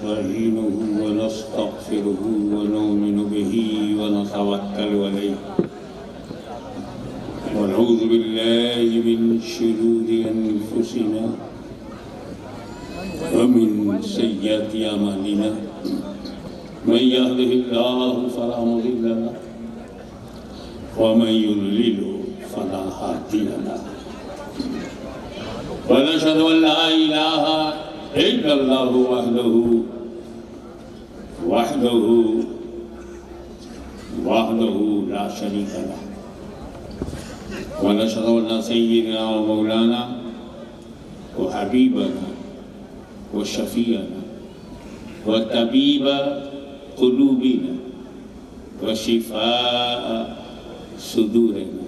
नस्तईनुहु व नस्तगफिरुहु व नु'मिनु बिही व नतवक्कलु अलैहि व नऊज़ु बिल्लाहि मिन शुरूरि अनफुसिना व मिन सय्यिआति अमालिना मन यहदिहिल्लाहु फला मुदिल्ल लहु व मन युद्लिलहु फला हादिय लहु व नशहदु अन ला इलाहा इल्लल्लाहु वहदहु ला शरीका लहु व नशहदु अन्न सय्यिदना व मौलाना व हबीबना व शफीअना व तबीब क़ुलूबिना व शिफ़ाअ सुदूरिना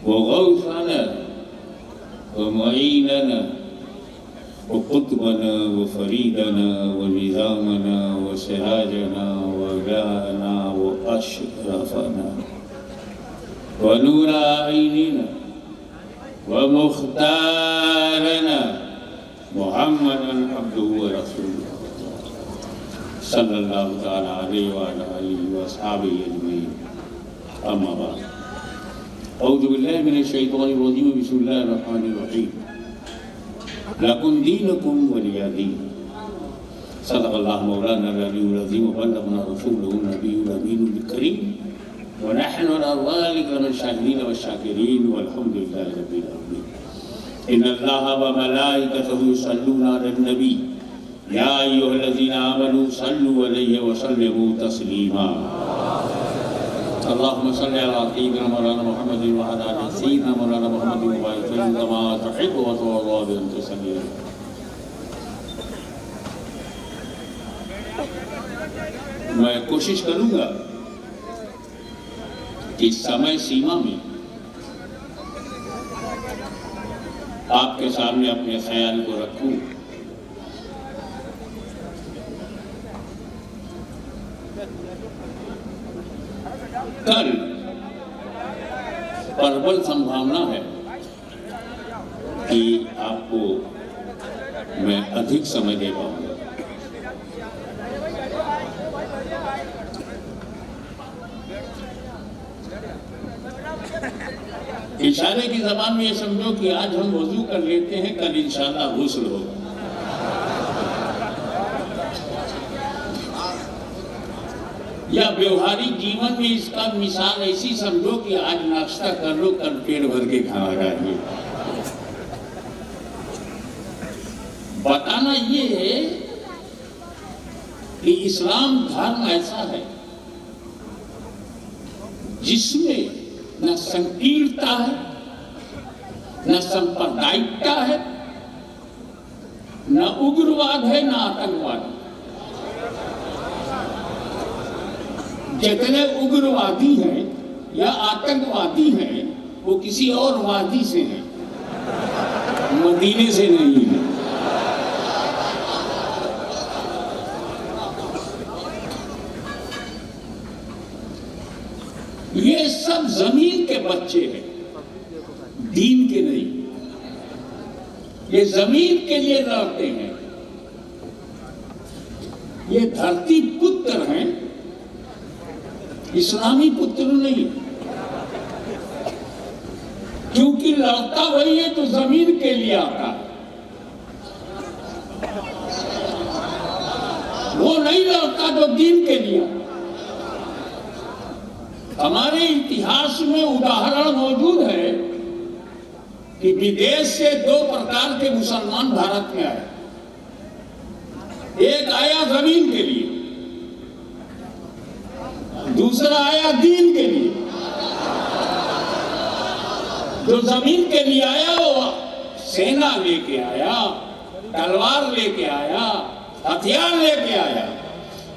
व गौसना व मुईनना व क़ुत्बना व फ़रीदना व निज़ामना व सिराजना व इलाहना व अशरफना व नूर आइनिना व मुख्तारना मुहम्मदन अब्दुहु व रसूलुहु सल्लल्लाहु तआला अलैहि व अला आलिहि व अस्हाबिहि अजमईन अम्मा बाद औज़ु बिल्लाहि मिनश शैतानिर रजीम बिस्मिल्लाहिर रहमानिर रहीम लकुम दीनुकुम वलिय दीन सदक़ल्लाहु मौलाना अल-अलियुल अज़ीम व बल्लगना रसूलुहुन नबियुल अमीनुल करीम व नहनु अला ज़ालिका मिनश शाहिदीन व शाकिरीन वल्हम्दुलिल्लाहि रब्बिल आलमीन इन्नल्लाहा व मलाइकतहु युसल्लूना अलन नबी या अय्युहल्लज़ीना आमनू सल्लु अलैहि व सल्लिमू तस्लीमा अल्लाहुम्मा सल्लि अला सय्यिदिना मौलाना मुहम्मदिन व अला आलि सय्यिदिना मौलाना मुहम्मदिन व बारिक कमा तुहिब्बु व तुर्ज़ा व अंत सल्ली। मैं कोशिश करूंगा कि समय सीमा में आपके सामने अपने ख्याल को रखूं। कल प्रबल संभावना है कि आपको मैं अधिक समय दे पाऊंगा। इशारे की ज़बान में ये समझो कि आज हम वज़ू कर लेते हैं, कल इंशाअल्लाह गुस्ल होगा। या व्यवहारिक जीवन में इसका मिसाल ऐसी समझो कि आज नाश्ता कर लो, कल पेट भर के खाना खाएंगे। बताना ये है कि इस्लाम धर्म ऐसा है जिसमें न संकीर्णता है, न सांप्रदायिकता है, न उग्रवाद है, न आतंकवाद है। जितने उग्रवादी हैं या आतंकवादी हैं वो किसी और वादी से हैं, मदीने से नहीं है। ये सब जमीन के बच्चे हैं, दीन के नहीं। ये जमीन के लिए लड़ते हैं, ये धरती पुत्र हैं, इस्लामी पुत्र नहीं। क्योंकि लड़ता वही है जो जमीन के लिए आता है, वो नहीं लड़ता जो दीन के लिए आता। हमारे इतिहास में उदाहरण मौजूद है कि विदेश से दो प्रकार के मुसलमान भारत में आए। एक आया जमीन के लिए, दूसरा आया दीन के लिए। जो जमीन के लिए आया वो सेना लेके आया, तलवार लेके आया, हथियार लेके आया।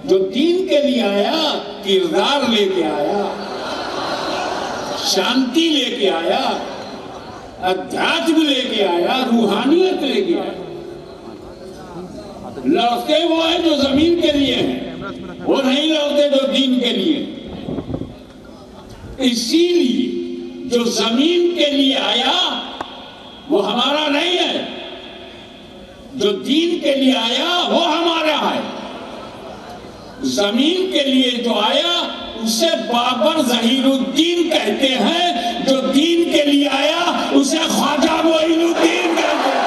जो दीन के लिए आया किरदार लेके आया, शांति लेके आया, अध्यात्म लेके आया, रूहानियत लेके आया। लड़ते वो है जो जमीन के लिए है, वो नहीं लड़ते जो दीन के लिए। इसीलिए जो जमीन के लिए आया वो हमारा नहीं है, जो दीन के लिए आया वो हमारा है। जमीन के लिए जो आया उसे बाबर जहीरुद्दीन कहते हैं, जो दीन के लिए आया उसे ख्वाजा मोइनुद्दीन कहते हैं।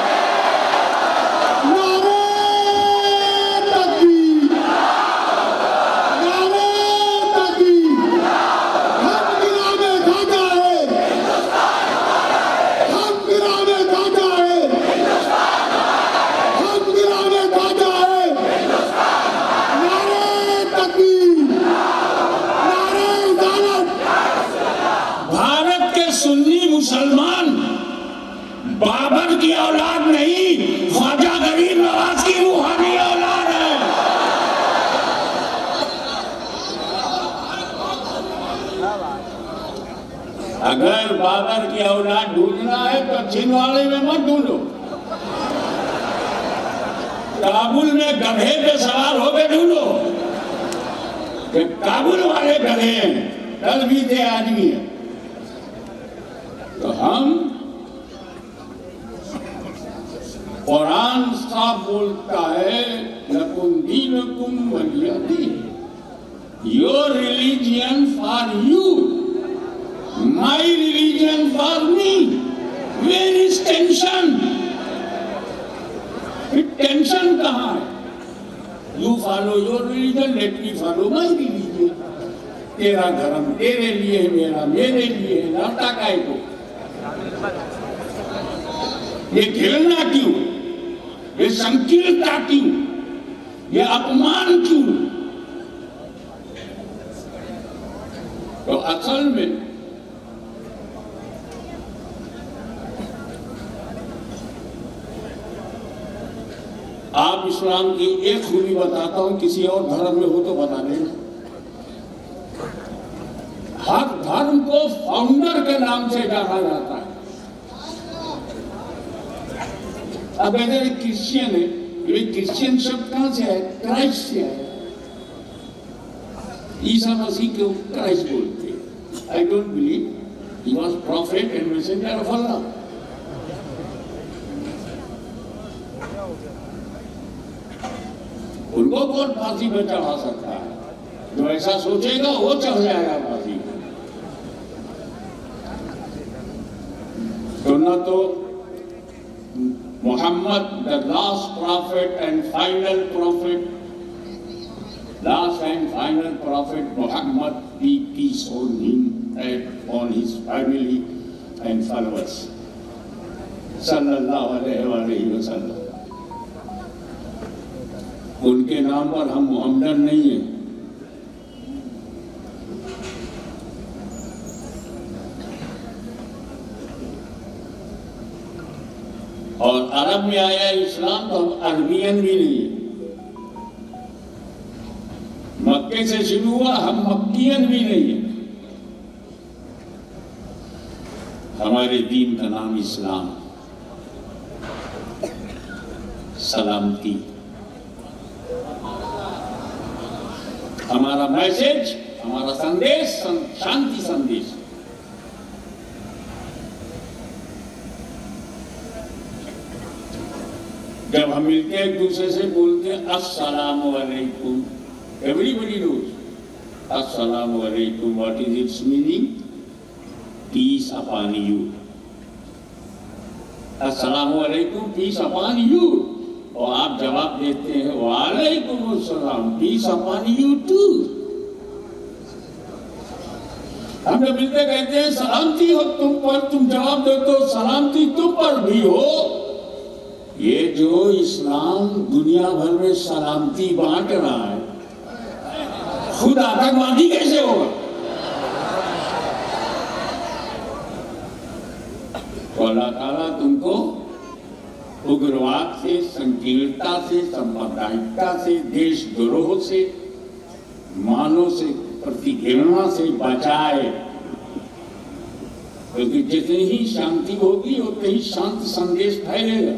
मुसलमान बाबर की औलाद नहीं, ख्वाजा गरीब नवाज की रूहानी औलाद है। अगर बाबर की औलाद ढूंढना है तो छिंदवाड़े में मत ढूंढो, काबुल में गधे पे सवार होकर ढूंढो। काबुल वाले गधे हैं, कल भी थे आज भी है। तो हम कुरान साफ बोलता है लकुम दीनुकुम वलिय दीन, your religion for you, my religion for me. Where is tension? Tension कहाँ है? You follow your religion, let me follow my religion. तेरा धर्म तेरे लिए, मेरा मेरे लिए, लड़ता काय को? ये घृणा क्यों, ये संकीर्णता क्यों, ये अपमान क्यों? तो असल में आप इस्लाम की एक खूबी बताता हूं, किसी और धर्म में हो तो बता देना। हर धर्म को फाउंडर के नाम से जाना जाता है। अब अगर क्रिश्चियन है, ये क्रिश्चियन शब्द कहां से है? क्राइस्ट से है। ईसा मसीह को क्राइस्ट बोलते हैं। I don't believe he was prophet and messenger of Allah. उनको कौन फांसी पर चढ़ा सकता है? जो ऐसा सोचेगा वो चढ़ जाएगा फांसी पर। तो ना तो Muhammad, the last prophet and final prophet, last and final prophet Muhammad, be peace on him and on his family and followers, sallallahu alaihi wasallam. उनके नाम पर हम मोहम्मदन नहीं हैं। और अरब में आया इस्लाम तो हम अरबियन भी नहीं है। मक्के से शुरू हुआ, हम मक्कियन भी नहीं है। हमारे दीन का नाम इस्लाम, सलामती। हमारा मैसेज, हमारा संदेश शांति संदेश। जब हम मिलते हैं एक दूसरे से बोलते हैं अस्सलामु अलैकुम। एवरीबडी नोज अस्सलामु अलैकुम। What is its meaning? Peace upon you. अस्सलामु अलैकुम, पीस अपॉन यू। और आप जवाब देते हैं वालेकुम अस्सलाम, पीस अपॉन यू टू। हम जब मिलते कहते हैं सलामती हो तुम पर, तुम जवाब देते हो सलामती तुम पर भी हो। ये जो इस्लाम दुनिया भर में सलामती बांट रहा है, खुद आतंकवादी कैसे होगा? तो अल्लाह ताला तुमको उग्रवाद से, संकीर्णता से, सांप्रदायिकता से, देशद्रोह से, मानव से प्रतिघृणा से बचाए। क्योंकि जितनी ही शांति होगी उतने ही शांत संदेश फैलेगा।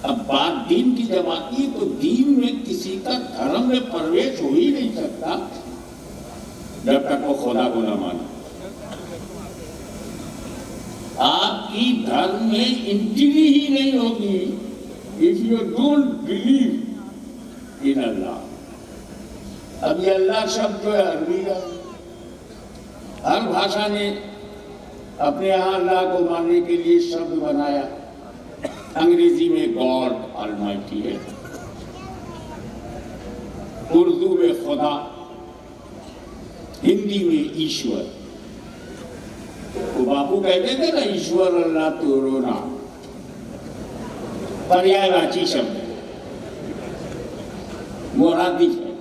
अब बात दीन की जब आती है तो दीन में किसी का धर्म में प्रवेश हो ही नहीं सकता जब तक वो खुदा को न माने। आपकी धर्म में एंट्री ही नहीं होगी if you don't believe in Allah, अब ये अल्लाह शब्द जो है अरबी का, हर भाषा ने अपने यहाँ अल्लाह को मानने के लिए शब्द बनाया। अंग्रेजी में गॉड ऑलमाइटी है, उर्दू में खुदा, हिंदी में ईश्वर। तो बापू कहते थे ना, ईश्वर अल्लाह तोरो नाम, पर्यायवाची शब्द है, मुरादिफ है,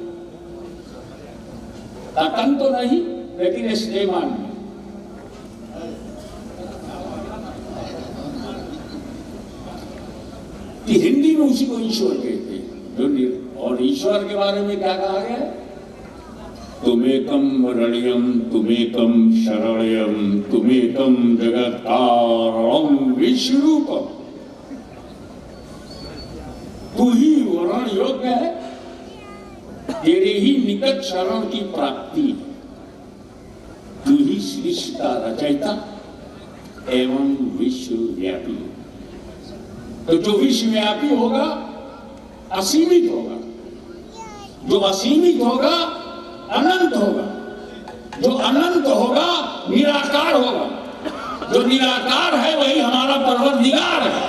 तकन तो नहीं लेकिन इस्तेमाल में। हिंदी में उसी को ईश्वर कहते हैं। और ईश्वर के बारे में क्या कहा गया है? तुमेकम वरणीयम तुमेकम शरणयम तुमेकम जगत्तारम विश्वरूपम। तू ही वरण योग्य है, तेरे ही निकट शरण की प्राप्ति, तू ही सृष्टि का रचयिता एवं विश्वव्यापी। तो जो विश्वव्यापी होगा असीमित होगा, जो असीमित होगा अनंत होगा, जो अनंत होगा निराकार होगा, जो निराकार है वही हमारा परवरदिगार है।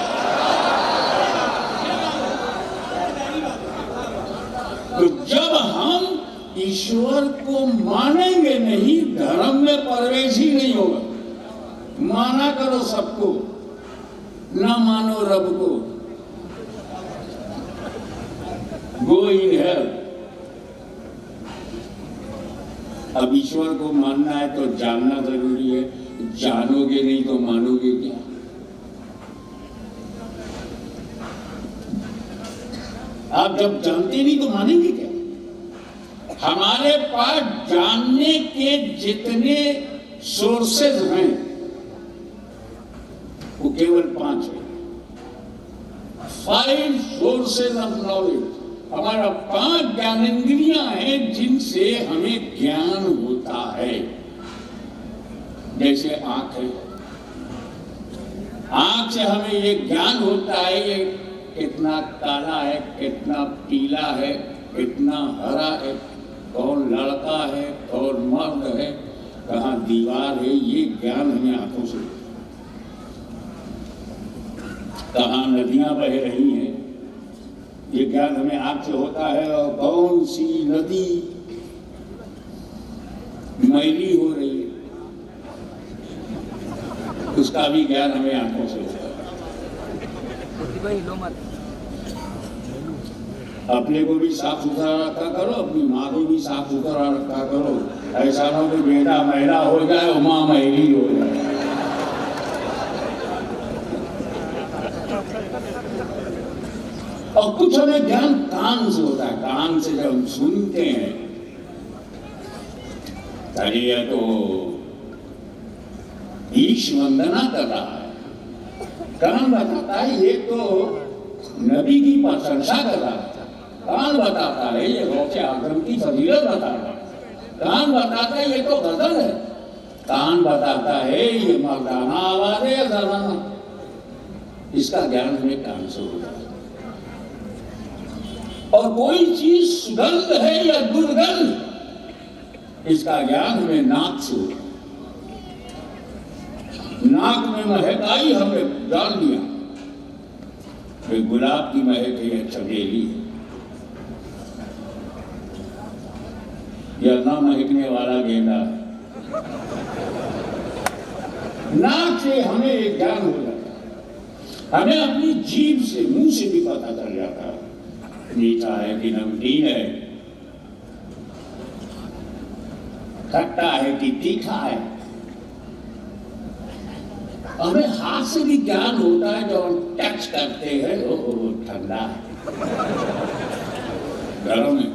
तो जब हम ईश्वर को मानेंगे नहीं, धर्म में प्रवेश ही नहीं होगा। माना करो सबको, ना मानो रब को, गो इन हेल। अब ईश्वर को मानना है तो जानना जरूरी है, जानोगे नहीं तो मानोगे क्या? आप जब जानते नहीं तो मानेंगे क्या? हमारे पास जानने के जितने सोर्सेज हैं वो केवल 5 है। 5 सोर्सेज ऑफ नॉलेज। हमारा 5 ज्ञानेंद्रियां हैं जिनसे हमें ज्ञान होता है। जैसे आंख है, आंख से हमें ये ज्ञान होता है ये कितना काला है, कितना पीला है, कितना हरा है, कौन लड़का है, कौन मर्द है, कहाँ दीवार है, ये ज्ञान हमें आंखों से। कहाँ नदियां बह रही हैं, ये ज्ञान हमें आंख से होता है। और कौन सी नदी मैली हो रही है, उसका भी ज्ञान हमें आंखों से होता है। अपने को भी साफ सुथरा रखा करो, अपनी माँ को भी साफ सुथरा रखा करो। ऐसा ना कि बेटा मैला हो जाए और माँ मैली हो जाए। और कुछ हमें ज्ञान कान से होता है। कान से जब हम सुनते हैं, अरे ये तो ईश वंदना कर रहा है, कान बताता है ये तो नबी की प्रशंसा कर रहा है। कान बताता है ये गौसे आजम की फजीलत बता रहा है। कान बताता है ये तो गजल है। कान बताता है ये मर्दाना आवाज है या जनाना। इसका ज्ञान हमें कान से होता है। और कोई चीज सुगंध है या दुर्गंध, इसका ज्ञान हमें नाक से होता है। नाक में महक आई, हमने जान लिया गुलाब की महक है या चमेली है, या ना महकने वाला गेंदा है। नाक से हमें एक ज्ञान हो जाता है। हमें अपनी जीभ से, मुंह से भी पता चल जाता है मीठा है कि नमकीन है, खट्टा है कि तीखा है। हमें हाथ से भी ज्ञान होता है, जब हम टच करते हैं वो ठंडा है, गर्म है।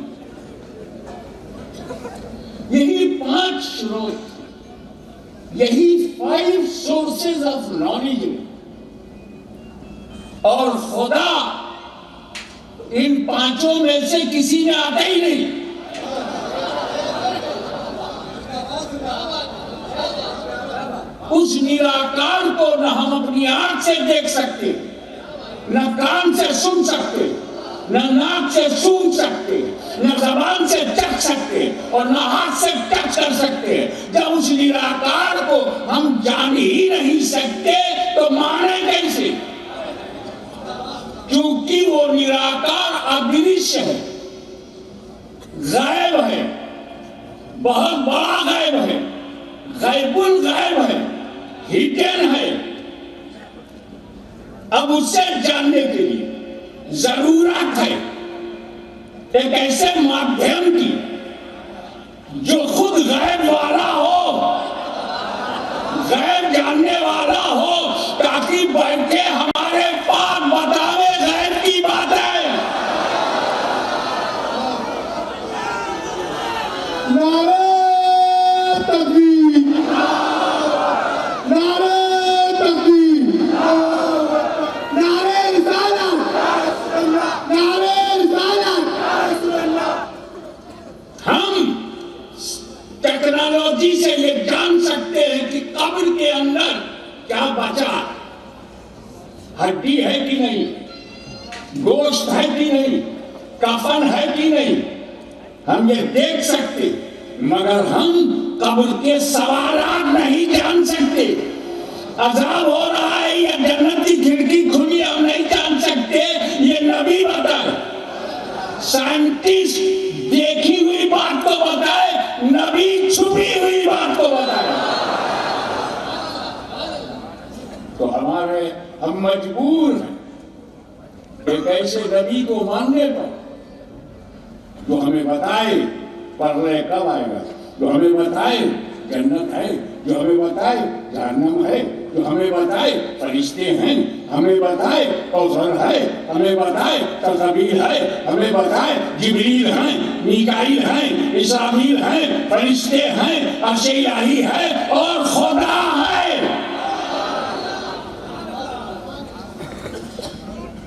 यही 5 स्रोत, यही 5 सोर्सेज ऑफ नॉलेज। और खुदा इन 5 में से किसी में आता ही नहीं। उस निराकार को न हम अपनी आंख से देख सकते, न कान से सुन सकते, न नाक से सूंघ सकते, न जबान से चख सकते और न हाथ से टच कर सकते। जब उस निराकार को हम जान ही नहीं सकते तो माने कैसे? क्योंकि वो निराकार अदृश्य है, गायब है, बहुत बड़ा गायब है, गायबुल गायब है, हिडन है। अब उससे जानने के लिए जरूरत है एक ऐसे माध्यम की जो खुद गैब वाला हो, गैब जानने वाला हो, ताकि बैठे हमारे पास बतावे गैब की बातें। नारे तकबीर, नारे तकबीर, नारे रिसालत, नारे रिसालत। हम टेक्नोलॉजी से ये जान सकते हैं कि कब्र के अंदर क्या बचा, हड्डी है कि नहीं, गोश्त है कि नहीं, कफन है कि नहीं, हम ये देख सकते, मगर हम कब्र के सवालात नहीं जान सकते। अजाब हो रहा है या जन्नत की खिड़की खुली हम नहीं जान सकते, ये नबी बताए। साइंटिस्ट देखी हुई बात को बताए, नबी छुपी हुई बात को बताए। तो हम मजबूर हैं एक ऐसे नबी को मानने पर जो हमें बताए परलय कब आएगा, जो हमें बताए जन्नत है, जो हमें बताए जहन्नम है, जो हमें बताए फरिश्ते हैं, हमें बताए कौसर है, हमें बताए तकबीर है, हमें बताए जिब्रील हैं, मीकाईल हैं, इस्राफील हैं, फरिश्ते हैं, अर्श इलाही है और खुदा है।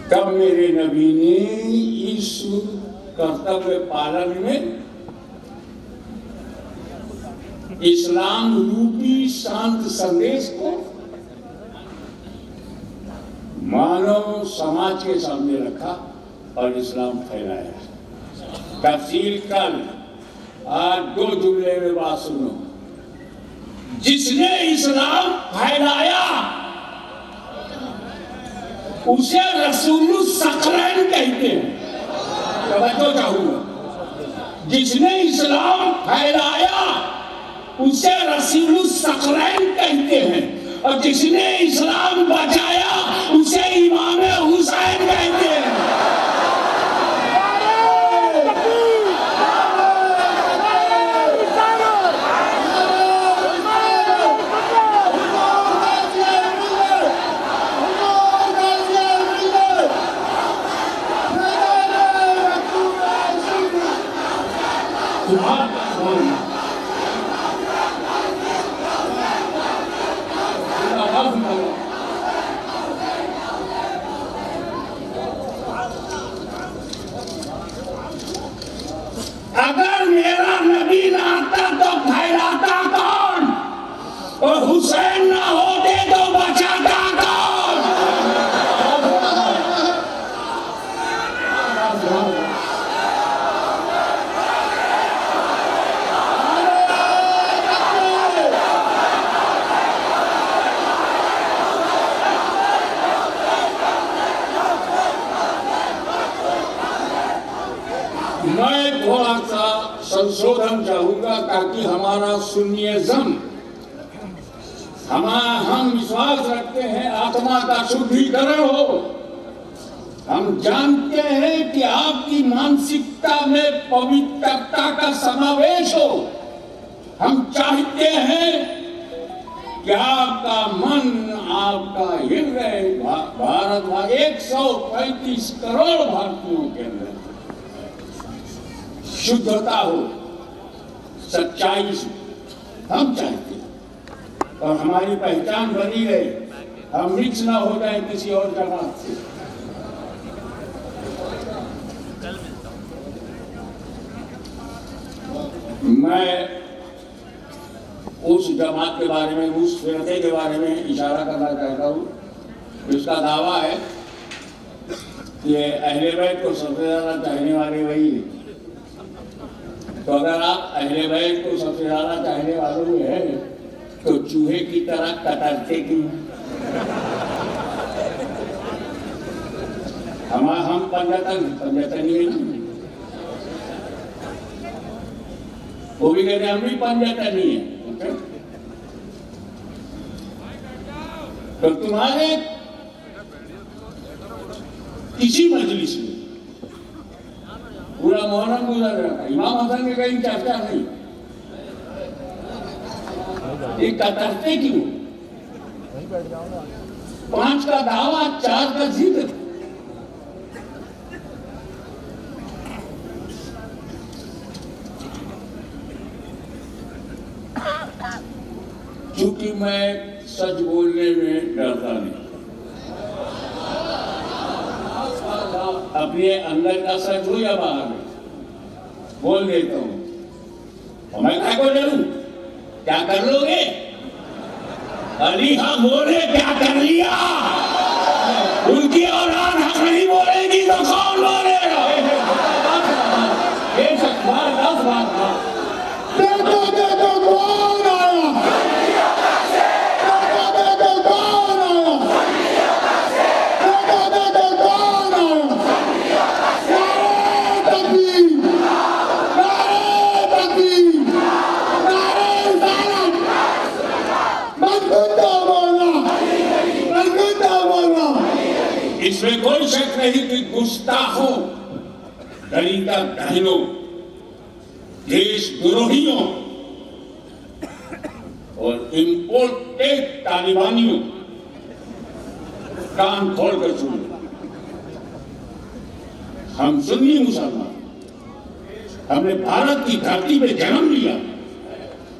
कब मेरे नबी ने इस कर्तव्य पालन में इस्लाम रूपी शांत संदेश को मानव समाज के सामने रखा और इस्लाम फैलाया। तफसील कल, आज 2 जुमले में बात सुनो। जिसने इस्लाम फैलाया उसे रसूलुल सकलैन कहते हैं। तवज्जो चाहूंगा, जिसने इस्लाम फैलाया उसे रसूलुल सकलैन कहते हैं और जिसने इस्लाम बचाया उसे इमाम हुसैन कहते हैं। अगर मेरा नबी ना आता तो फैलाता कौन, और हुसैन ना होते तो बचाता कौन? मैं थोड़ा सा संशोधन चाहूंगा ताकि हमारा सुन्नियज़्म, हम विश्वास रखते हैं आत्मा का शुद्धिकरण हो। हम जानते हैं कि आपकी मानसिकता में पवित्रता का समावेश हो। हम चाहते हैं कि आपका मन, आपका हृदय भारत 135 करोड़ भारतीयों के अंदर शुद्धता हो, सच्चाई से हम चाहते हैं और हमारी पहचान बनी रहे, हम मिक्स ना हो जाए किसी और जमात से। मैं उस जमात के बारे में, उस फिरके के बारे में इशारा करना चाहता हूँ। उसका दावा है ये अहले बैत को सबसे ज्यादा चाहने वाले वही है। तो अगर आप अहले बैत को सबसे ज्यादा चाहने वालों में है तो चूहे की तरह कतरते क्यों? हम पंजतनी है ना, वो भी कहते हम भी पंजतनी है। तो तुम्हारे किसी मजलिस में पूरा मोहर्रम गुजर रहा था, इमाम हसन की कहीं चर्चा नहीं, ये कतरते क्यों? 5 का दावा, 4 का जिक्र। क्योंकि मैं सच बोलने में डरता नहीं, अपने अंदर का सच हो या बाहर में बोल देता हूं। और मैं क्या को डरूं? क्या कर लोगे? अली हाँ बोले क्या कर लिया? उनकी औलाद हक नहीं बोलेगी तो कौन बोलेगा? ये सब बार 10 बार देखो कौन आया, देखो कौन आया, देखो कौन आया। नारे तकबीर, नारे तकबीर, नारे रिसालत। मजबूता बोला, मजबूता बोला। इसमें कोई शक नहीं कि गुस्ताखों, तरीका बहनों, देशद्रोहियों और इम्पोर्टेड तालिबानियों कान खोलकर सुन। हम सुन्नी मुसलमान, हमने भारत की धरती पे जन्म लिया।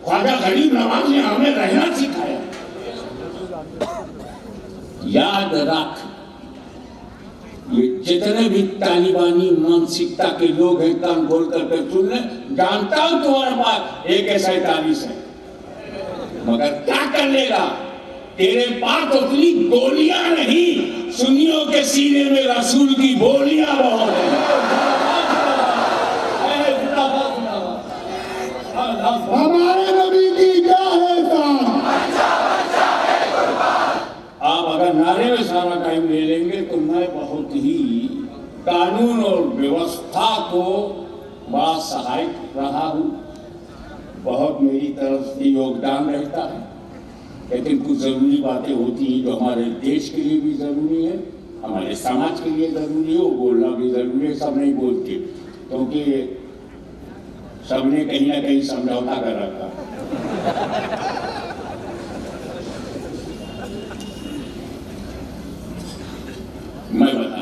ख्वाजा गरीब नवाज ने हमें रहना सिखाया। याद रख, ये जितने भी तालिबानी मानसिकता के लोग हैं कान खोल करके सुन ले। जानता हूं तुम्हारे पास AK-47 है, मगर क्या कर लेगा? तेरे पास उतनी गोलियां नहीं, सुन्नियों के सीने में रसूल की बोलियां बहुत हैं। हमारे नबी की क्या है शान? आप अगर नारे में सारा टाइम ले लेंगे तो मैं बहुत ही कानून और व्यवस्था को बड़ा सहायक रहा हूं, बहुत मेरी तरफ से योगदान रहता है। लेकिन कुछ जरूरी बातें होती हैं जो हमारे देश के लिए भी जरूरी है, हमारे समाज के लिए जरूरी है, वो बोलना भी जरूरी है। सब नहीं बोलते क्योंकि सबने कहीं ना कहीं समझौता कर रखा। मैं बता,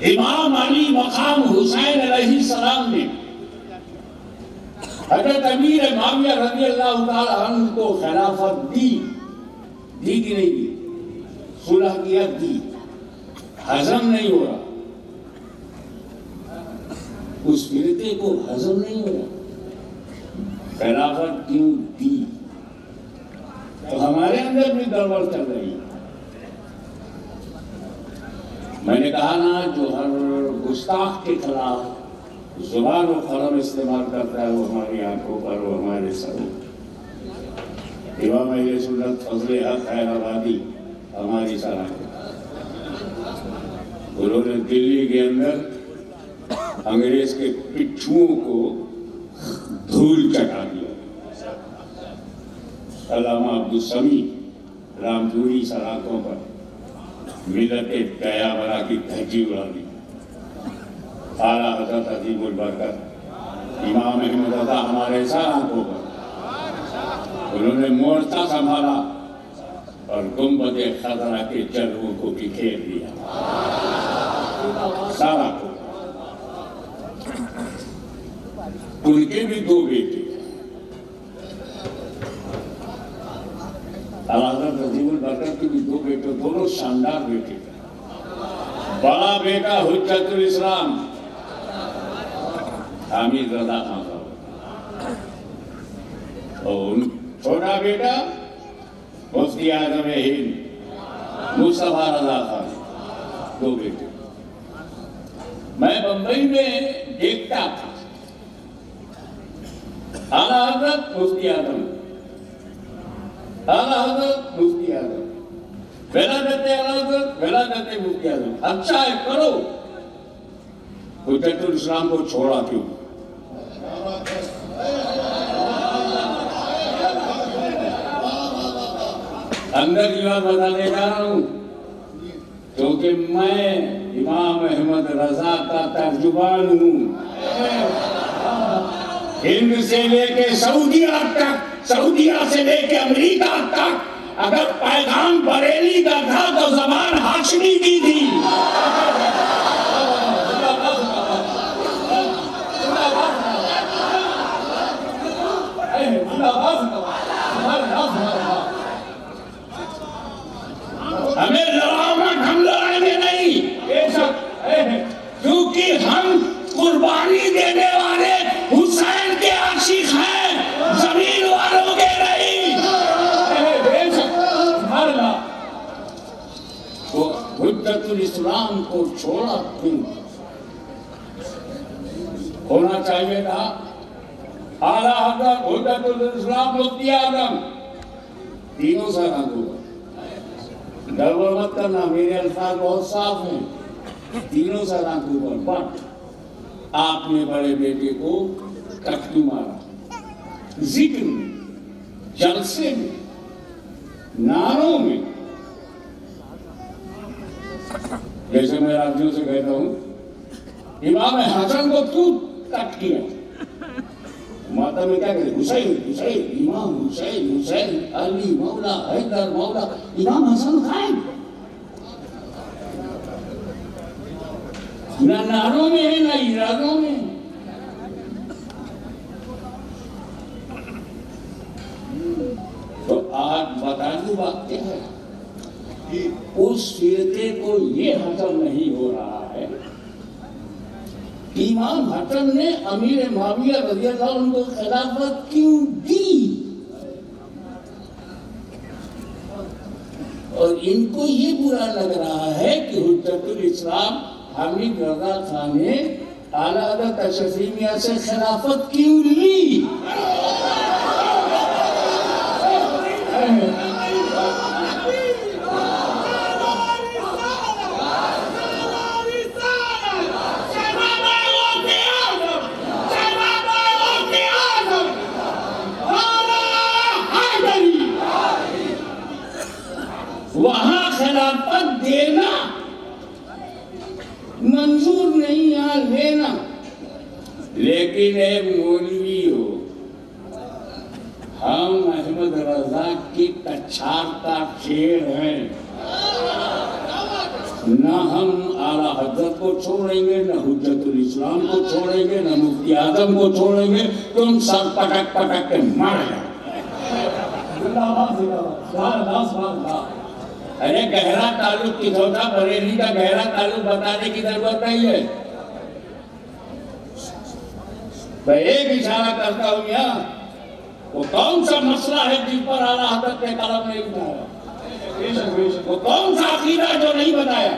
इमाम अली मकाम हुसैन अलैहिस्सलाम ने हजरत अमीर माविया रज़ी अल्लाह ताला अन्हु को खिलाफत दी कि नहीं दी? सुलह किया, दी। हजम नहीं हो रहा, उस फिरके को हजम नहीं हो रहा, खिलाफत क्यों दी? तो हमारे अंदर भी गड़बड़ चल रही है। मैंने कहा ना, जो हर गुस्ताख के खिलाफ जुबान और कलम इस्तेमाल करता है वो हमारी आंखों पर, वो हमारे सर। इमाम अहले सुन्नत फजले हक हैदराबादी हमारी सलाह, उन्होंने दिल्ली के अंदर अंग्रेज के पिट्ठुओं को धूल चटा दिया। अल्लामा अब्दुल समी रामजूरी सलाखों पर मिलत गया बना की धज्जी उड़ा दी। आला हज़रत अजीमुल बरकत इमाम अहमद रज़ा हमारे सलाखों पर उन्होंने मोर्चा संभाला और गुंबद खज़रा के जलवों को बिखेर दिया। सारा को उनके भी 2 बेटे, हज़रत अजीमुल बरकत के भी 2 बेटे, दोनों शानदार बेटे। बड़ा बेटा हुज्जतुल इस्लाम हामिद रज़ा खान साहब, और छोटा बेटा मुफ्ती आज़म हिंद मुस्तफा रजा खान, 2 बेटे। मैं बंबई में देखता था, आला हजरत मुफ्ती आजम, आला हजरत मुफ्ती आजम, वेलादत आला हजरत, वेलादत मुफ्ती आजम। अच्छा है, करो। हुज्जतुल इस्लाम को छोड़ा क्यों? अंदर की बात बताने जा रहा हूं, क्योंकि मैं इमाम अहमद रजा का तर्जुमान हूं। हिंद से लेके सऊदिया तक, सऊदिया से लेके अमेरिका तक, अगर पैगाम बरेली का था तो जबान हाशमी की थी। हमें लड़ावट, हम लड़ाएंगे नहीं, क्योंकि हम कुर्बानी देने वाले हुसैन के आशिक हैं, जमीन वालों के नहीं। वो हुज्जतुल इस्लाम को छोड़ा क्यों? होना चाहिए था आला हजरत हुज्जतुल इस्लाम मुफ्ती आजम, तीनों सलाम को। गड़बड़ मत करना, मेरे अल्फाज बहुत साफ हैं, तीनों सलाम के ऊपर। बट आपने बड़े बेटे को कटकी मारा, जिक्र में, जलसे में, नारों में। जैसे मैं राज्यों से कहता हूं, इमाम हसन को क्यों कट किया? माता में क्या कहते? हुसैन हुसैन, इमाम हुसैन हुसैन, अली मौला, हैदर मौला, इमाम हसन खाए ना नारों में है ना इरादों में। तो आज बता दूं बात क्या है कि उस फिरके को ये हजम नहीं हो रहा है। इमाम हसन ने अमीर मुआविया रज़ियल्लाहु अन्हु को खिलाफत क्यों दी? और इनको ये बुरा लग रहा है कि हुज्जतुल इस्लाम हामिद रजा खान ने आला हज़रत अशरफी मियां से खिलाफत क्यों ली? वहां खिलाफत देना मंजूर नहीं, यहां लेना। लेकिन एक मौलवी हो, हम अहमद रजा की कछार का शेर हैं, न हम आला हजरत को छोड़ेंगे, न हुज्जतुल इस्लाम को छोड़ेंगे, न मुफ्ती आजम को छोड़ेंगे। तुम सब पटक पटक के मार जाओ। अरे गहरा ताल्लुक किसौता बरेली का गहरा ताल्लुक बताने की जरूरत नहीं है। मैं एक इशारा करता हूं यहाँ, वो कौन सा मसला है जिस पर आला हजरत ने कलम नहीं उठाया? वो कौन सा अकीदा जो नहीं बताया?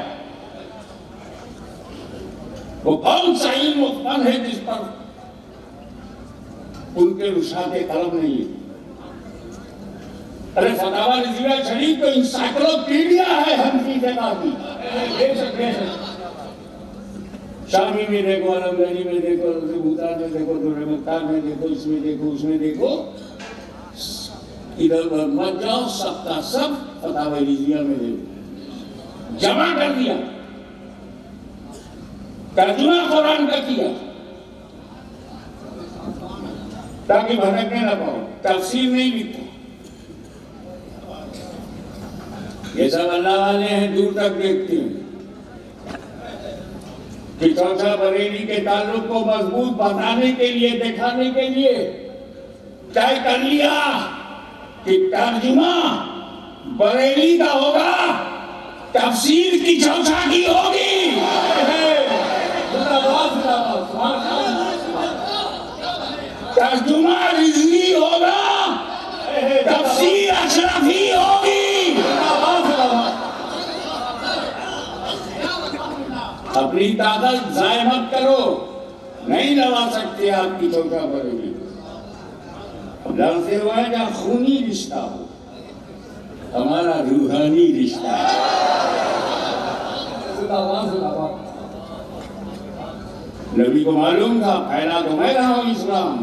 वो कौन सा इल्म फन है जिस पर उनके रुसाते कलम नहीं है? अरे फतावा रिज़विया शरीफ तो इंसाइक्लोपीडिया है हनफी फिक़ह की। शामी में देखो, अलमगरी में देखो, भूता में देखो, दुर्रमत्तार में देखो, इसमें देखो, उसमें देखो, इधर उधर मत जाओ, सबका सब फतावा रिज़विया में देखो। जमा कर दिया, तर्जुमा कुरान का किया ताकि भटकने न पाओ, तफसीर नहीं लिखा। ये सब अल्लाह वाले हैं, दूर तक देखते हैं कि चौथा बरेली के ताल्लुक को मजबूत बनाने के लिए, दिखाने के लिए तय कर लिया कि तर्जुमा बरेली का होगा, तफसीर की चौथा की होगी। तर्जुमा रिज़वी होगा, तफसीर अशरफी होगी। अपनी ताकत जाय मत करो, नहीं लगा सकते आपकी चौका करोगे। लड़ते हुए ना खूनी रिश्ता हो, हमारा रूहानी रिश्ता है। नबी को मालूम था फैला तो मैं रहा हूं इस्लाम,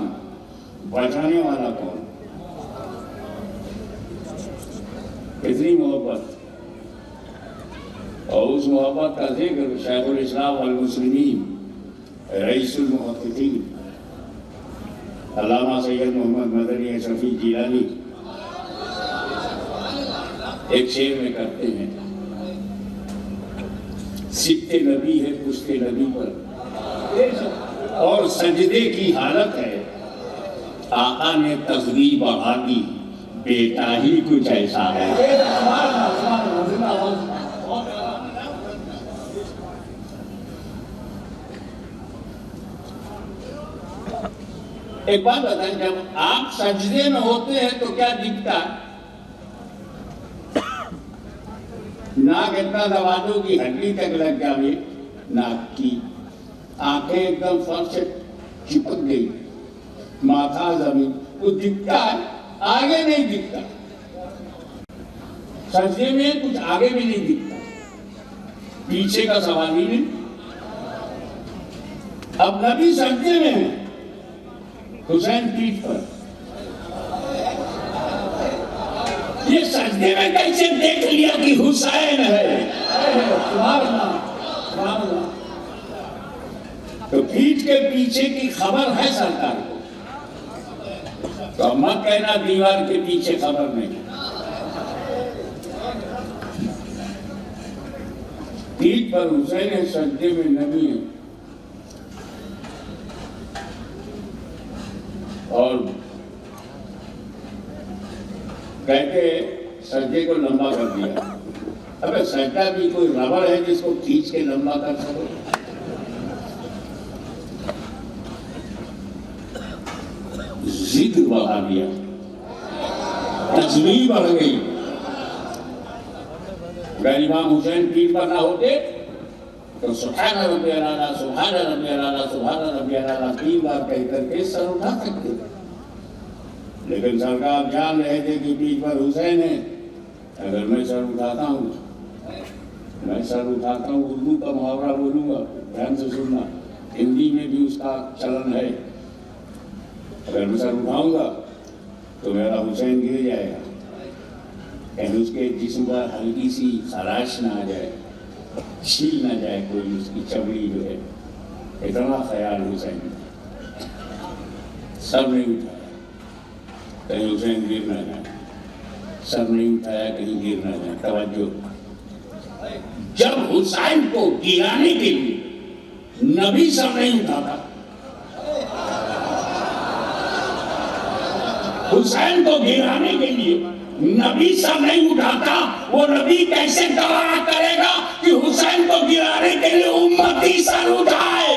बचाने वाला कौन। कितनी मोहब्बत, और उस मोहब्बत का जिक्र शेखुल इस्लाम वल मुस्लिमीन रईसुल मुहक्किकीन अल्लामा सैयद मोहम्मद मदनी अशरफी जिलानी एक शेर में करते हैं। सिक्ते नबी है पुश्ते नबी पर और सजदे की हालत है, आका ने तस्वीर बढ़ा दी, बेटा ही कुछ ऐसा है। एक बात बताएं, जब आप सजदे में होते हैं तो क्या दिखता है? नाक इतना दबा दो कि हड्डी तक लग जाए नाक की, आंखें एकदम फर्श से चिपक गई, माथा जमीन, कुछ दिखता है, आगे नहीं दिखता। सजदे में कुछ आगे भी नहीं दिखता, पीछे का सवाल ही नहीं। अब नबी सजदे में है, हुसैन पीठ पर, ये सजदे में कैसे देख लिया कि हुसैन है? तो पीठ के पीछे की खबर है सरकार को, तो मत कहना दीवार के पीछे खबर नहीं। पीठ पर हुसैन है, सजदे में नबी है। और कहते सजदे को लंबा कर दिया। अबे सजदा भी कोई रबड़ है जिसको खींच के लंबा कर सको? जिक्र बढ़ा दिया, तस्वीर बढ़ गई। अगर इमाम हुसैन पीर पर ना होते तो सुभान रब्बियल आला, सुभान रब्बियल आला, सुभान रब्बियल आला 3 बार कह करके सर उठा सकते। लेकिन सरकार जान रहे थे कि पीठ पर हुसैन है, अगर मैं सर उठाता हूँ, उर्दू का मुहावरा बोलूंगा, ध्यान से सुनना, हिंदी में भी उसका चलन है। अगर मैं सर उठाऊंगा तो मेरा हुसैन गिर जाएगा, कहीं उसके जिस्म पर हल्की सी खराश ना आ जाए, छील ना जाए कोई उसकी चमड़ी जो है, इतना ख्याल हुसैन। सर नहीं उठाया कहीं हुसैन गिर ना जाए, सर नहीं उठाया कहीं गिर ना जाए। तवज्जो, जब हुसैन को गिराने के लिए नबी सर नहीं उठाता, हुसैन को गिराने के लिए नबी सर नहीं उठाता, वो नबी कैसे गवाह करेगा कि हुसैन को गिराने के लिए उम्मती सर उठाए?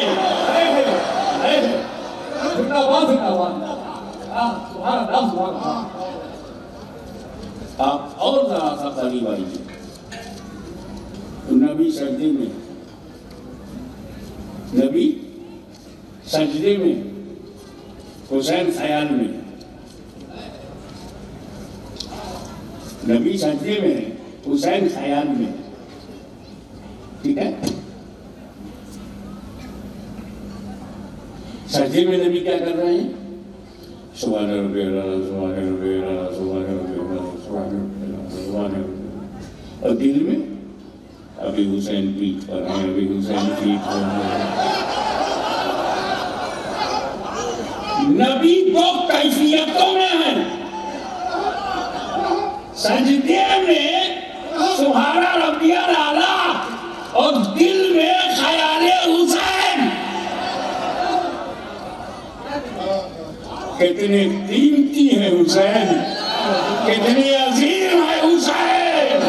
आप और जरा सा करीब आइए। नबी सजदे में, नबी सजदे में, हुसैन ख्याल में। नबी सजदे में, हुसैन ख्याल में। ठीक है? सजदे में नबी क्या कर रहे हैं? सुभान रब्बियल आला, सुभान रब्बियल आला, सुभान रब्बियल आला, सुभान रब्बियल आला, सुभान रब्बियल। और दिल में अभी हुसैन पीठ पर है, अभी हुसैन पीठ पर है। नबी दो कैफियतों में है। सजदे में सुभान रब्बियल आला और दिल में ख्याले हुसैन। कितने कीमती है हुसैन, कितने अजीम है हुसैन।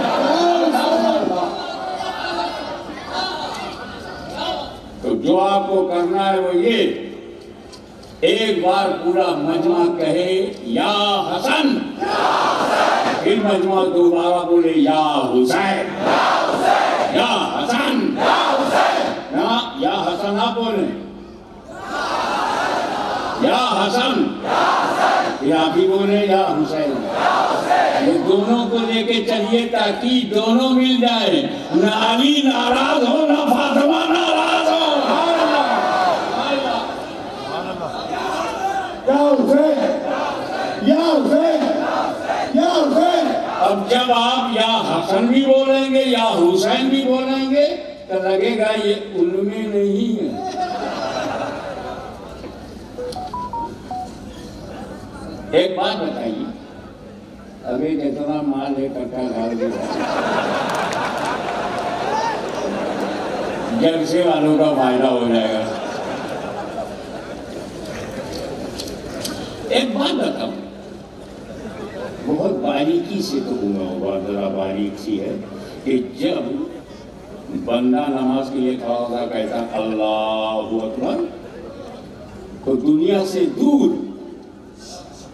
तो जो आपको करना है वो ये, एक बार पूरा मजमा कहे या हसन, फिर मजमा दोबारा बोले या हुसैन, या हसन, या हसन, या भी बोले या हुसैन। ये दोनों को लेके चलिए ताकि दोनों मिल जाए, ना अली नाराज हो ना फातिमा नाराज हो। या हुसैन, या हुसैन, या हुसैन। अब जब आप या हसन भी बोलेंगे या हुसैन भी बोलेंगे तो लगेगा ये उनमें नहीं है। एक बात बताइए, अभी जितना माल है कट्टा डाल दिया, जलसे वालों का फायदा हो जाएगा। एक बात बताओ, बहुत बारीकी से तो होगा, जरा बारीक सी है कि जब बंदा नमाज के लिए खड़ा होता कहता अल्लाहु अकबर, तो दुनिया से दूर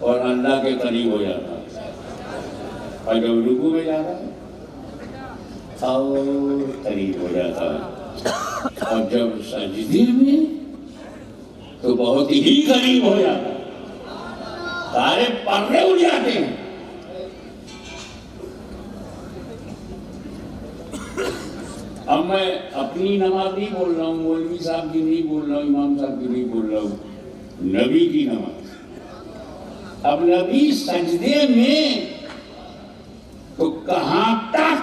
और अल्लाह के करीब हो जाता है, और जब रुकू में जाता है और करीब हो जाता है, और जब सजदे में तो बहुत ही करीब हो जाता है, सारे पर्दे उड़ जाते हैं। अब मैं अपनी नमाज नहीं बोल रहा हूँ, मौलवी साहब की नहीं बोल रहा हूँ, इमाम साहब की नहीं बोल रहा हूँ, नबी की नमाज। अब नबी सजदे में तो कहां तक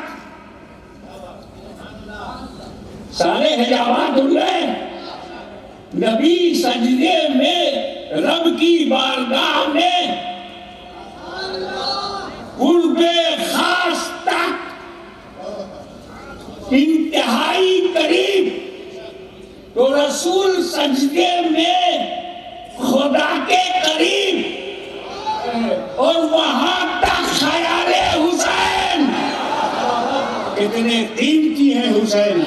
सारे हिजाबात उड़ गए। नबी सजदे में रब की बारगाह में कुर्बे खास तक इंतहाई करीब, तो रसूल सजदे में खुदा के करीब, और वहां तक ख्याले हुसैन। कितने कीमती है हुसैन,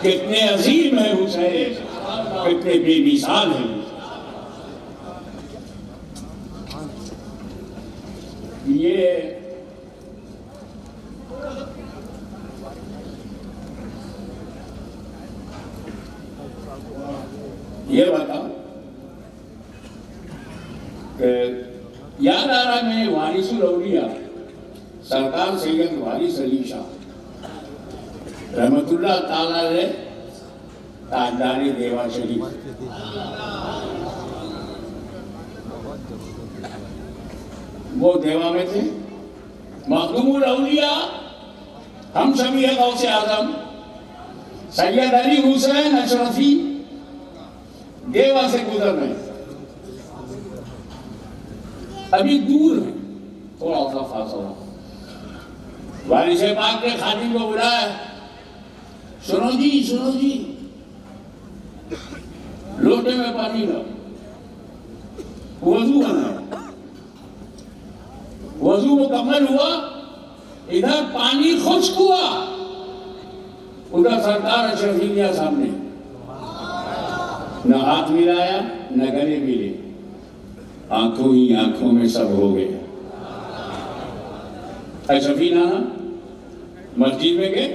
कितने अजीम है हुसैन, कितने बेमिसाल है। ये बताओ कि याद आ रहा है वारिसुल औलिया सरकार सैयद वारिस अली शाह रहमतुल्लाह ताला अलैह ताजदार देवा शरीफ, वो देवा में थे। मखदूमुल औलिया हम सभी गौसे आजम सैयद अली हुसैन अशरफी देवा से गुजर रहे, अभी दूर है, थोड़ा सा फासला। वारिस पाक ने खादिम को बुलाया, सुनो जी लोटे में पानी लो, वजू बना। वजू मुकम्मल हुआ, इधर पानी खुश्क हुआ, उधर सरकार अशरफिया सामने, न हाथ मिलाया न गले मिले, आंखों ही आंखों में सब हो गया। अशरफी नाना मस्जिद में गए,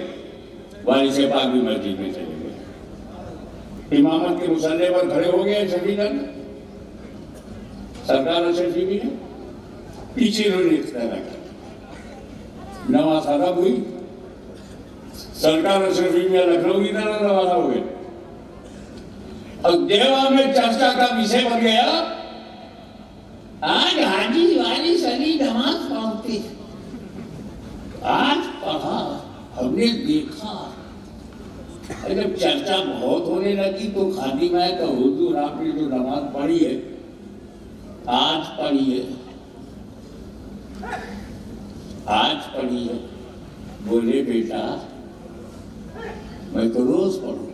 वारिस पाक भी मस्जिद में चले गए, इमामत के मुसल्ले पर खड़े हो गए। अशरफी नाना सरकार अशरफी भी है, पीछे नमाज खत्म हुई, सरकार अशरफी में लखनऊ की तरह रवाना हो गए। और देवा में चर्चा का विषय बन गया, आज हाजी वारिस अली नमाज पढ़ते, आज पढ़ा, हमने देखा। जब चर्चा बहुत होने लगी तो खादिम आया तो हुजूर आपने जो नमाज पढ़ी है आज पढ़ी है, आज पढ़ी है। बोले बेटा मैं तो रोज पढ़ू,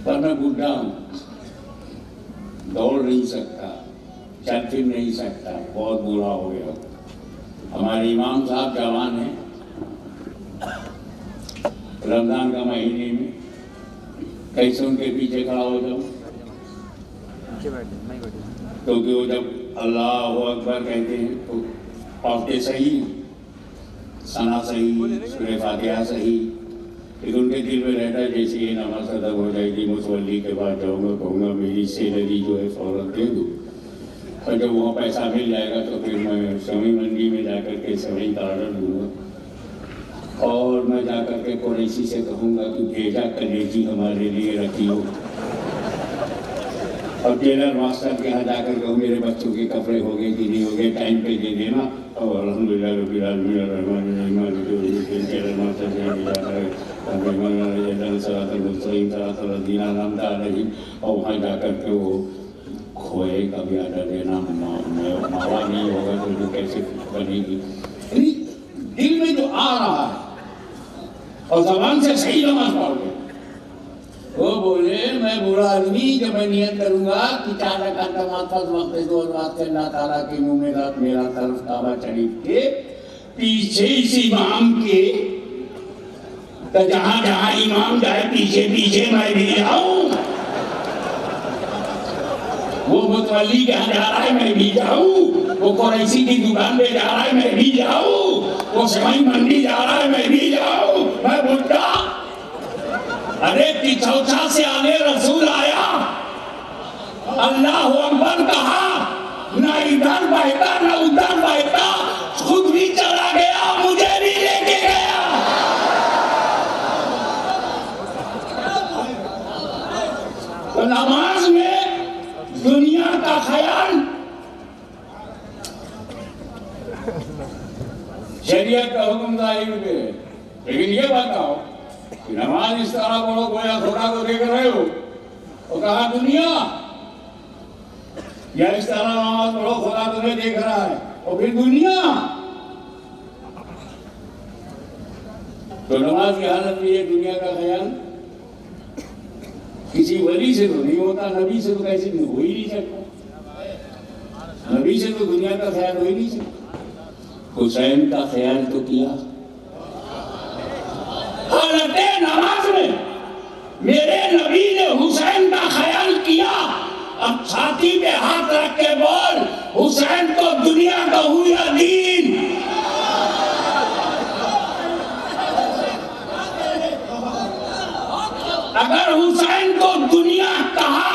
पर मैं बुढ़ा हूं, दौड़ नहीं सकता, चल फिर नहीं सकता, बहुत बुरा हो गया। हमारे इमाम साहब जवान हैं, रमजान का महीने में कैसे उनके पीछे खड़ा हो जाऊं, क्योंकि वो जब अल्लाह अकबर कहते हैं तो पढ़ते सही, सना सही, सूरह फातिहा सही, लेकिन उनके दिल में रहता है जैसे ये नमाज अदा हो जाएगी मुसल्ली के बाद जाऊँगा कहूँगा मेरी सैलरी जो है फ़ौरन दे दूँ, और जब वहाँ पैसा मिल जाएगा तो फिर मैं समी मंडी में जाकर के सभी का ऑर्डर दूँगा और मैं जाकर के कुरैशी से कहूँगा कि भेजा कलेजी हमारे लिए रखी हो, और टेलर मास्टर के यहाँ जाकर कहूँ मेरे बच्चों के कपड़े हो गए कि नहीं हो गए टाइम पे दे देना, और अल्हम्दुलिल्लाह रब्बिल आलमीन टेलर मास्टर और वहाँ जाकर के वो खोए का भी आर्डर देना, मावा नहीं होगा तो जो कैसे बनेगी। दिल में जो आ रहा है और जबान से सही नमाज पढ़ोगे। वो बोले मैं बुरा आदमी जब मैं नियत करूंगा कि 4 रकात नमाज फर्ज वक्त 2 रकात के अल्लाह ताला के मुंह में रात मेरा तरफ काबा शरीफ के पीछे इस इमाम के, तो जहां जहां इमाम जाए पीछे पीछे मैं भी जाऊं, वो मुतवल्ली के यहाँ जा रहा है मैं भी जाऊं, वो कुरैशी की दुकान पे जा रहा है मैं भी जाऊं, वो सवाई मंडी जा रहा है मैं भी जाऊं, मैं बुढ़ा। अरे पिछौछा से आने रसूल आया, अल्लाह अकबर कहा, ना इधर बहता ना उधर बहता, खुद भी चला गया मुझे भी लेके गया। तो नमाज में दुनिया का ख्याल शरीयत का हुक्म जाहिर पे, लेकिन ये बताओ कि नमाज इस तरह पढ़ो गोया खुदा को देख रहे हो, और कहा दुनिया, या इस तरह नमाज पढ़ो खुदा तुम्हें देख रहा है और फिर दुनिया। तो नमाज की हालत में ये दुनिया का ख्याल किसी वली से तो नहीं होता, नबी से तो कैसे हो ही नहीं सकता, नबी से तो दुनिया का ख्याल हो ही नहीं सकता। हुसैन का ख्याल तो किया हालते नमाज में, मेरे नबी ने हुसैन का ख्याल किया। अब छाती पे हाथ रख के बोल, हुसैन को दुनिया का हुआ दीन। अगर हुसैन को दुनिया कहा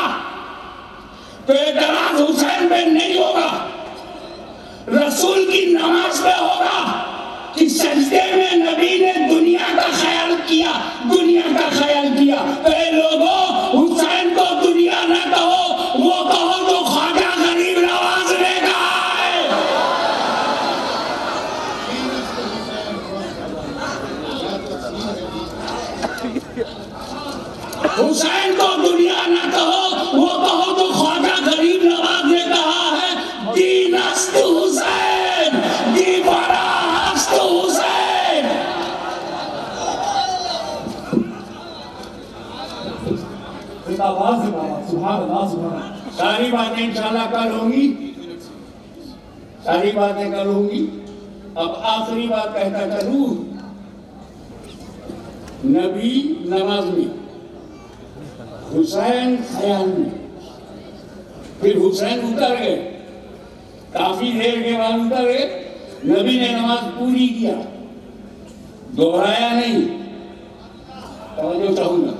तो एतराज हुसैन पे नहीं होगा, रसूल की नमाज पे होगा कि सजदे में नबी ने दुनिया का ख्याल किया, दुनिया का ख्याल किया। तो ये लोगों, हुसैन को दुनिया ना कहो, वो कहो तो ख्वाजा गरीब नवाज ने कहा है। हुसैन को दुनिया ना कहो, वो कहो तो ख्वाजा गरीब नवाज ने कहा है। दीनस्त हुसैन, दीवारास्त हुसैन। सारी बातें इंशाल्लाह कल होंगी, सारी बातें कल होंगी। अब आखिरी बात कहता चलूं, नबी नमाज में, हुसैन ख्याल में, फिर हुसैन उतर गए, काफी देर के बाद उतर गए, नबी ने नमाज पूरी किया, दोहराया नहीं। तवज्जो चाहूंगा,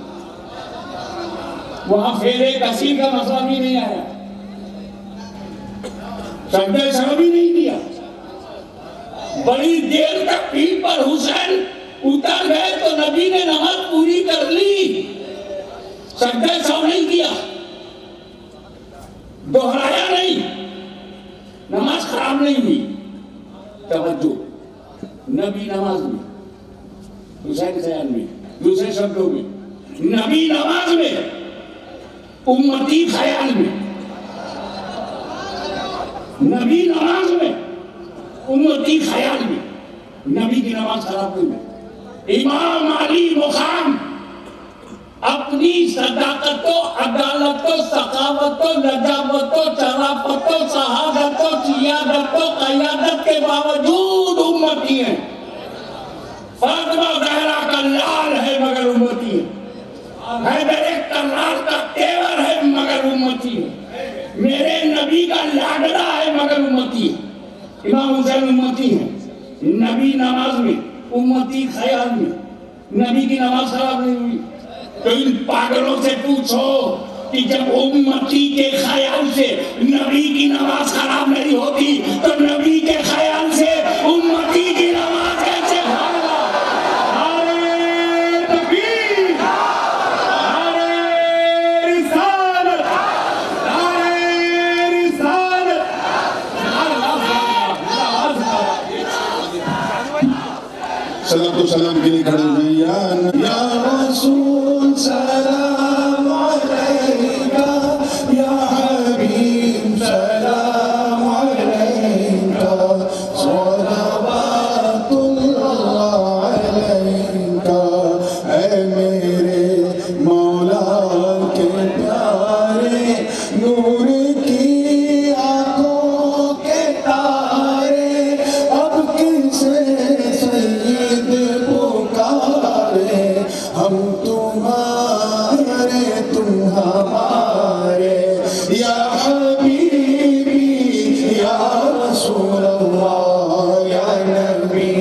वहां फेरे कसीर का मसला भी नहीं आया, सजदे सहवी भी नहीं किया। बड़ी देर तक पीठ पर हुसैन उतर गए तो नबी ने नमाज पूरी कर ली, सजदे सहवी नहीं किया, दोहराया नहीं, नमाज खराब नहीं हुई। तवज्जो, नबी नमाज में, हुसैन ख्याल में, दूसरे शब्दों में, नबी नमाज में, उम्मती ख्याल में। नबी नमाज में, उम्मती ख्याल में, नबी की नमाज खराब नहीं है। इमाम अली मुकाम अपनी सदाकतो, अदालतो, सखावतो, नजाबतो, शराफतो, शहादतो, सियादतो, क़यादत के बावजूद उम्मती है। फातिमा ज़हरा का लाल है मगर उम्मती है, हैदर कर्रार का तेवर है मगर उम्मती है, मेरे नबी का लाडला है मगर उम्मती है। इमाम हुसैन उम्मती है, नबी नमाज में, उम्मती ख्याल में, नबी की नमाज खराब नहीं हुई। तो इन पागलों से पूछो कि जब उम्मती के ख्याल से नबी की नमाज खराब नहीं होती तो नबी के ख्याल से उम्मती की नमाज कैसे होगा? नारे तकबीर, नारे रिसालत, नारे रिसालत। सलाम तो सलाम के लिए खड़े हो जाएं। या रसूल सलाम अलैका, या हबीब सलाम अलैका, सलावतुल्लाह अलैका। ऐ मेरे मौला के प्यारे, नूर की आंखों के तारे, अब किसे सईद पुकारे, हम तुम्हारे तुम हमारे। या हबीबी या रसूल अल्लाह, या नबी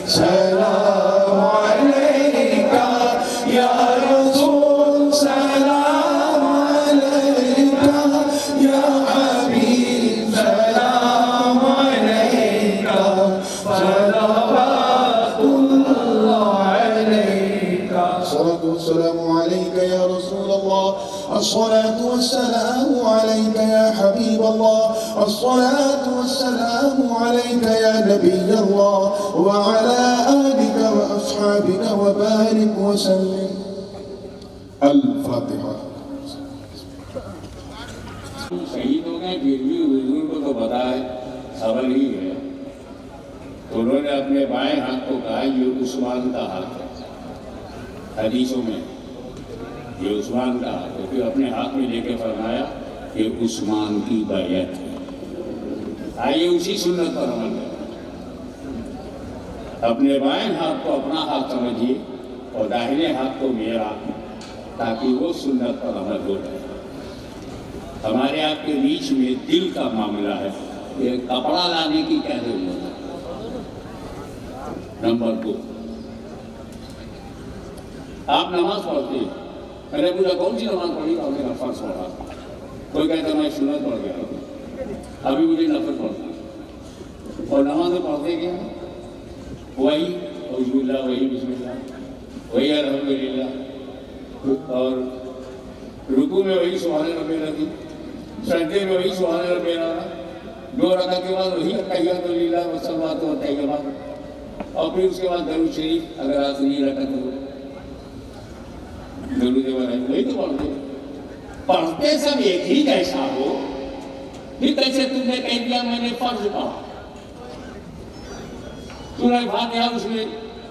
सलाम अलैका, या रसूल सलाम अलैका, या हबीब सलाम अलैका, सलावतुल्लाह अलैका। अस्सलातु वस्सलामु अलैका या रसूल अल्लाह, अस्सलातु वस्सलामु अलैका या हबीब अल्लाह, अस्सलातु वस्सलामु अलैका या नबी अल्लाह, व अला आलिका व अस्हाबिका व बारिक व सल्लिम। अल फातिहा। शहीद हो गए, फिर भी हुजूर को तो पता है सबर ही है। तो उन्होंने अपने बाएं हाथ को कहा ये उस्मान का हाथ है। हदीसों में ये उस्मान का हाथ है, फिर अपने हाथ में लेके फरमाया ये उस्मान की बैयत है। आइए उसी सुन्नत पर अमल करें। अपने बाएं हाथ को अपना हाथ समझिए और दाहिने हाथ को मेरा, ताकि वो सुन्नत पर अमल हो जाए। हमारे आपके बीच में दिल का मामला है, ये कपड़ा लाने की क्या जरूरत है? नंबर 2, आप नमाज पढ़ते हैं। मैंने पूछा कौन सी नमाज पढ़ी? आपने नफल पढ़ा। कोई कहता मैं सुन्नत पढ़ गया, अभी मुझे नफल पढ़ता। और नमाज में पढ़ते क्या? वही औज़ुबिल्लाह, वही बिस्मिल्लाह, वही अल्हम्दुलिल्लाह, और रुकू में वही सुभान रब्बिल अज़ीम, सजदे में वही सुभान रब्बिल आला, 2 रकात के बाद वही तहिय्यातु लिल्लाह व सलावातु व तय्यबात, और फिर उसके बाद दरूद शरीफ अगर आखिरी रकात हो दरूद इब्राहिम, वही तो पढ़ते सब एक ही जैसा हो। फिर कैसे तुमने कह दिया मैंने फर्ज पढ़ा? सूरह फातिहा उसमें,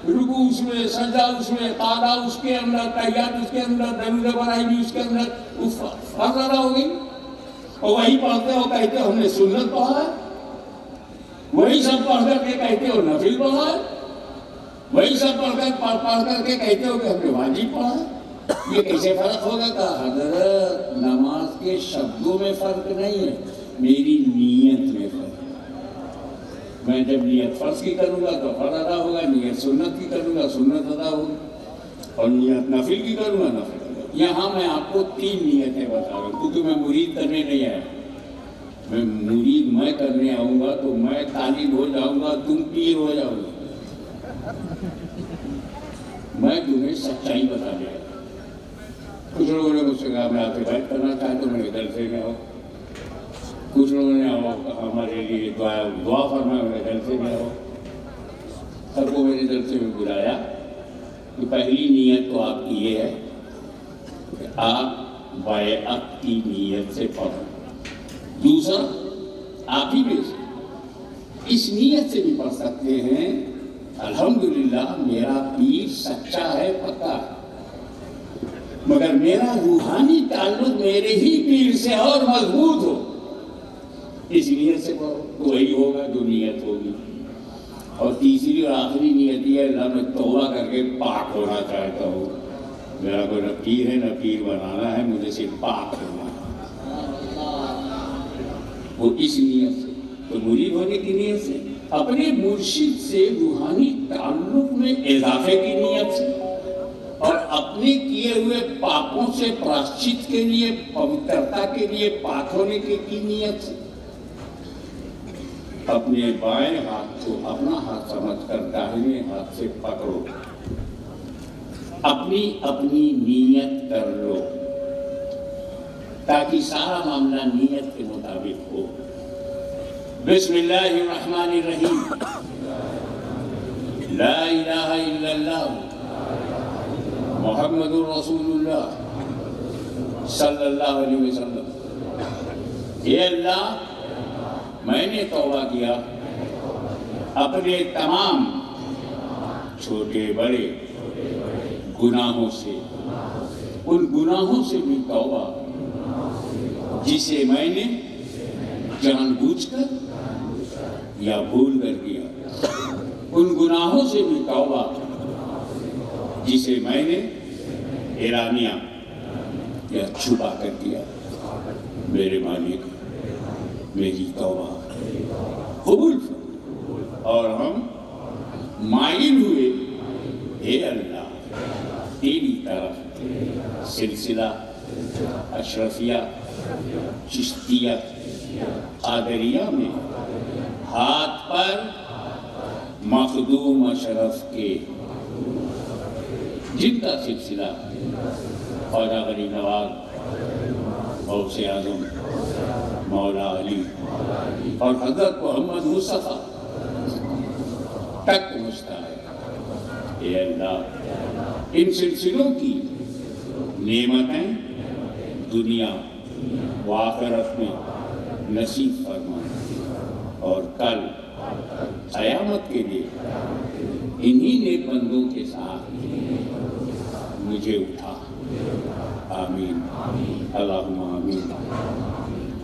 रुकू उसमें, सजदा उसमें, तादा उसके अंदर, तहिय्यात उसके अंदर, दरूद इब्राहिम उसके अंदर, फर्ज अदा हो गई। और वही पढ़ते हो कहते हो हमने सुन्नत पढ़ा है, वही सब पढ़ करके कहते हो नफिल पढ़ा है, वही सब पढ़ करके कहते हो कि हमने वाजिब पढ़ा है। ये कैसे फर्क होगा? कहा हज़रत नमाज के शब्दों में फर्क नहीं है, मेरी नीयत में फर्क है। मैं जब नीयत फर्ज की करूँगा तो फर्ज अदा होगा, नीयत सुन्नत की करूँगा सुन्नत अदा होगी, और नीयत नफिल की करूँगा नफिल। यहाँ मैं आपको 3 नीयतें बता रहा हूँ, क्योंकि मैं मुरीद करने नहीं आया। मैं मुरीद मैं करने आऊँगा तो मैं तालिब हो जाऊँगा, तुम पीर हो जाओगे। मैं तुम्हें सच्चाई बता दिया। कुछ लोगों ने मुझसे कहा मैं आपसे बात करना चाहता हूँ, मेरे दल से में आओ। कुछ लोगों ने हमारे लिए दुआ फरमाया, मेरे दल से में आओ। सबको मेरे दल से में बुलाया। तो पहली नीयत तो आपकी ये है कि आप बायअत की नीयत से पढ़ो। दूसरा, आप ही में से इस नीयत से भी पढ़ सकते हैं अल्हम्दुलिल्लाह मेरा पीर सच्चा है, पक्का है, मगर मेरा रूहानी ताल्लुक मेरे ही पीर से और मजबूत हो। इस नीयत से पढ़ो तो वही होगा जो नीयत होगी। और तीसरी और आखिरी नियत ये अल्लाह मैं तौबा करके पाक होना चाहता हूँ। मेरा कोई न पीर है न पीर बनाना है, मुझे सिर्फ पाक होना है। वो इस नियत से, तो मुरीद होने की नियत से, अपने मुर्शिद से रूहानी ताल्लुक में इजाफे की नियत से, और अपने किए हुए पापों से प्रायश्चित के लिए, पवित्रता के लिए, पाक होने की नियत से अपने बाएं हाथ को अपना हाथ समझकर दाहिने हाथ से पकड़ो, अपनी अपनी नियत कर लो, ताकि सारा मामला नियत के मुताबिक हो। बिस्मिल्लाहिर्रहमानिर्रहीम। ला इलाहा इल्लल्लाह मुहम्मदुर रसूलुल्लाह सल्लल्लाहु अलैहि वसल्लम। ये अल्लाह, मैंने तौबा किया अपने तमाम छोटे बड़े गुनाहों से, उन गुनाहों से भी तौबा जिसे मैंने जानबूझकर या भूल कर किया, उन गुनाहों से भी तौबा जिसे मैंने एलानिया या छुपा कर किया। मेरे मालिक, मेरी तौबा कबूल फरमा। और हम माइल हुए, हे अल्लाह, तेरी तरफ सिलसिला अशरफिया, चिश्तिया, कादरिया में हाथ पर मखदूम अशरफ के, जिनका सिलसिला ख्वाजा गरीब नवाज, गौसे आजम, मौला अली और हजरत मोहम्मद मुस्तफा तक पहुँचता है। ये अल्लाह, इन सिलसिलों की नेमतें दुनिया व आखिरत में नसीब फरमा और कल क़यामत के लिए इन्हीं नेक बंदों के साथ मुझे उठा। आमीन, अल्लाहुम्मा आमीन।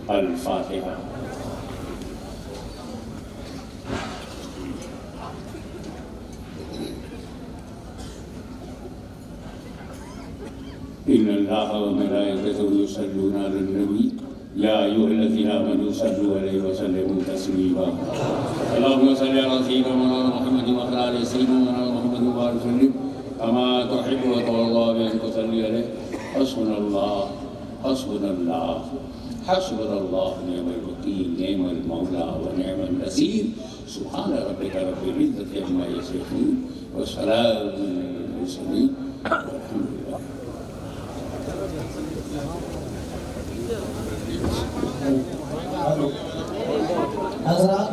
अल-फातिहा। इन्नल्लाहा व मलाइकतहु युसल्लूना अलन नबी या अय्युहल्लज़ीना आमनू सल्लू अलैहि व सल्लिमू तस्लीमा। अल्लाहुम्मा सल्लि अला सय्यिदिना मुहम्मदिन व अला आलि सय्यिदिना मुहम्मदिन व बारिक वसल्लिम कमा तुहिब्बु व तर्ज़ा bi an tusalli अलैहि। हस्बुनल्लाह हस्बुनल्लाह हस्बुनल्लाह निअमल वकील निअमल मौला व निअमन नसीर। सुब्हान रब्बिका रब्बिल इज्जति अम्मा यसिफून व सलामुन अलल मुरसलीन वल्हम्दुलिल्लाह। हज़रात